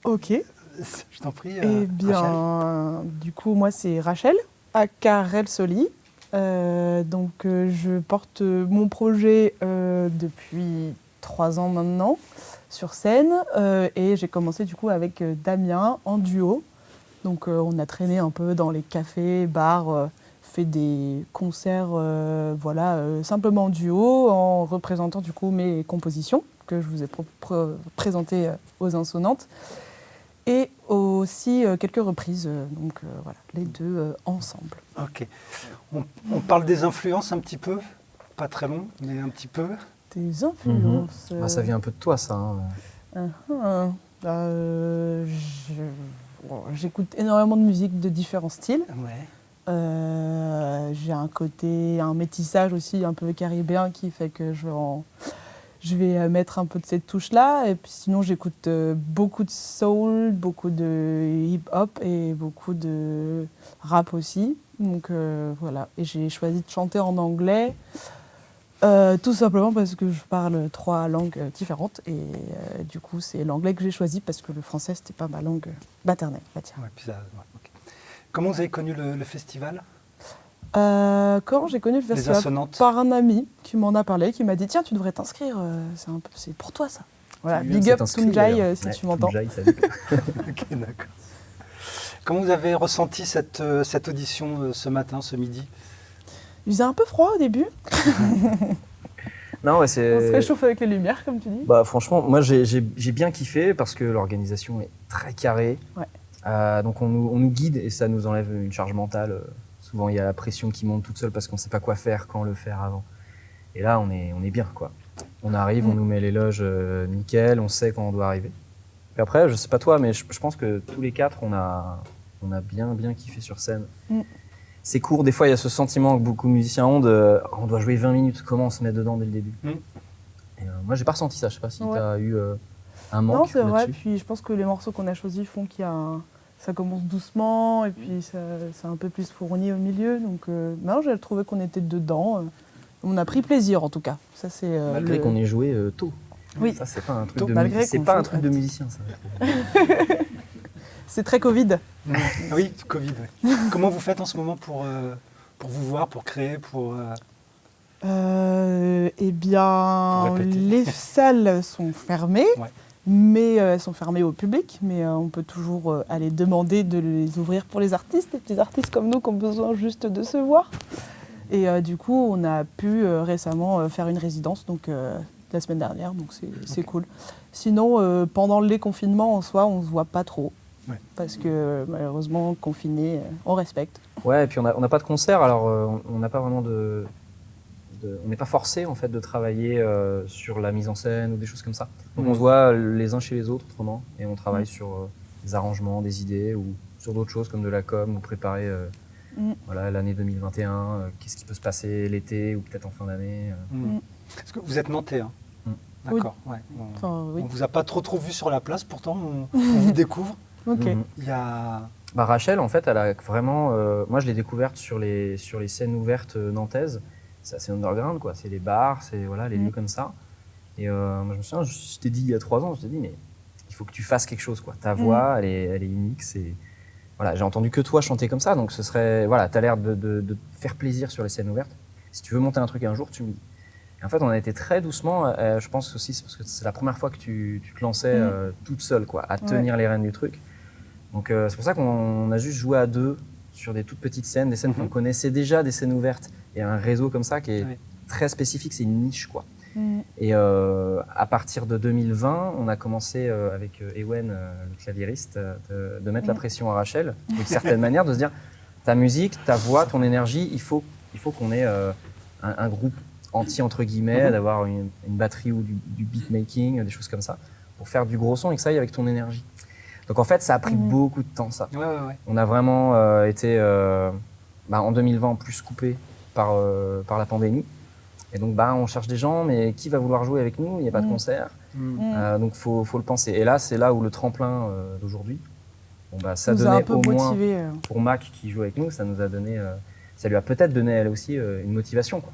Ok. Je t'en prie. Eh bien, Rachel. du coup, moi, c'est Rachel, aka Soli. Je porte mon projet depuis 3 ans maintenant sur scène et j'ai commencé du coup avec Damien en duo. Donc, on a traîné un peu dans les cafés, bars, fait des concerts, simplement en duo, en représentant du coup mes compositions que je vous ai présentées aux Insonantes. Et aussi quelques reprises, les deux ensemble. Ok. On parle des influences un petit peu, pas très long, mais un petit peu. Des influences. Ça vient un peu de toi, ça. Euh, J'écoute énormément de musique de différents styles. Ouais. J'ai un métissage aussi un peu caribéen qui fait que je vais mettre un peu de cette touche-là. Et puis sinon, j'écoute beaucoup de soul, beaucoup de hip-hop et beaucoup de rap aussi. Donc voilà. Et j'ai choisi de chanter en anglais, tout simplement parce que je parle 3 langues différentes. Et du coup, c'est l'anglais que j'ai choisi parce que le français, c'était pas ma langue maternelle, on va dire. Ouais, puis ça, ok. Comment vous avez connu le festival? Quand j'ai connu le Les festival Insonantes. par un ami qui m'en a parlé, qui m'a dit tiens tu devrais t'inscrire, c'est pour toi ça. Voilà, Lui-même big s'est up inscrit, Tunjai d'ailleurs. si Ouais, tu m'entends. Tunjai, salut. Ok, d'accord. Comment vous avez ressenti cette audition ce matin, ce midi? Il faisait un peu froid au début, Non, ouais, on se réchauffe avec les lumières comme tu dis. Bah, franchement, moi j'ai bien kiffé parce que l'organisation est très carrée. Ouais. Donc on nous guide et ça nous enlève une charge mentale. Souvent il y a la pression qui monte toute seule parce qu'on ne sait pas quoi faire, quand le faire avant. Et là on est bien quoi. On arrive, on nous met les loges nickel, on sait quand on doit arriver. Et après, je sais pas toi, mais je pense que tous les 4 on a bien kiffé sur scène. C'est court, des fois il y a ce sentiment que beaucoup de musiciens ont de on doit jouer 20 minutes, comment on se met dedans dès le début. Et moi j'ai pas ressenti ça, je sais pas si tu as eu un manque. Non c'est vrai, là-dessus. puis je pense que les morceaux qu'on a choisis font ça commence doucement et puis c'est un peu plus fourni au milieu. Donc non, j'ai trouvé qu'on était dedans. On a pris plaisir en tout cas. Ça, c'est, Malgré qu'on ait joué tôt. Oui. Ça c'est pas un truc Malgré qu'on joue de musicien ça. C'est très Covid. Oui, Covid. Ouais. Comment vous faites en ce moment pour vous voir, pour créer, pour Eh bien, Pour répéter. les salles sont fermées, Ouais. mais elles sont fermées au public. Mais on peut toujours aller demander de les ouvrir pour les petits artistes comme nous qui ont besoin juste de se voir. Et du coup, on a pu récemment faire une résidence, donc la semaine dernière, donc c'est cool. Sinon, pendant les confinements en soi, on se voit pas trop. Ouais. Parce que malheureusement, confiné, on respecte. Ouais, et puis on n'a pas de concert, alors on n'a pas vraiment on n'est pas forcé en fait de travailler sur la mise en scène ou des choses comme ça. Donc on se voit les uns chez les autres autrement et on travaille sur des arrangements, des idées ou sur d'autres choses comme de la com ou préparer voilà, l'année 2021, qu'est-ce qui peut se passer l'été ou peut-être en fin d'année. Parce que vous êtes nantais, hein. D'accord. Ouais. Oui. On vous a pas trop vu sur la place, pourtant on vous découvre. Ok. Il y a Bah, Rachel, en fait, elle a vraiment. Moi, je l'ai découverte sur les scènes ouvertes nantaises. C'est assez underground, quoi. C'est les bars, c'est voilà, les lieux comme ça. Et moi, je me souviens, je t'ai dit il y a 3 ans, je t'ai dit, mais il faut que tu fasses quelque chose, quoi. Ta voix, elle est unique. Voilà, j'ai entendu que toi chanter comme ça, donc ce serait. Voilà, t'as l'air de faire plaisir sur les scènes ouvertes. Si tu veux monter un truc un jour, tu me dis. Et en fait, on a été très doucement. Je pense aussi, c'est parce que c'est la première fois que tu te lançais toute seule, quoi, à tenir les rênes du truc. Donc c'est pour ça qu'on a juste joué à 2 sur des toutes petites scènes, des scènes qu'on connaissait déjà, des scènes ouvertes. Il y a un réseau comme ça qui est très spécifique, c'est une niche quoi. Et à partir de 2020, on a commencé avec Ewen, le claviériste, de mettre la pression à Rachel, d'une certaine manière, de se dire ta musique, ta voix, ton énergie, il faut qu'on ait un groupe entier entre guillemets, d'avoir une batterie ou du beatmaking, des choses comme ça, pour faire du gros son et que ça aille avec ton énergie. Donc en fait, ça a pris beaucoup de temps, ça. Ouais. On a vraiment été, en 2020, plus coupé par la pandémie. Et donc, on cherche des gens, mais qui va vouloir jouer avec nous? Il n'y a pas de concert. Donc, faut le penser. Et là, c'est là où le tremplin d'aujourd'hui, ça nous a donnait un peu au moins, motivés. pour Mac qui joue avec nous, ça nous a donné, ça lui a peut-être donné elle aussi une motivation, quoi.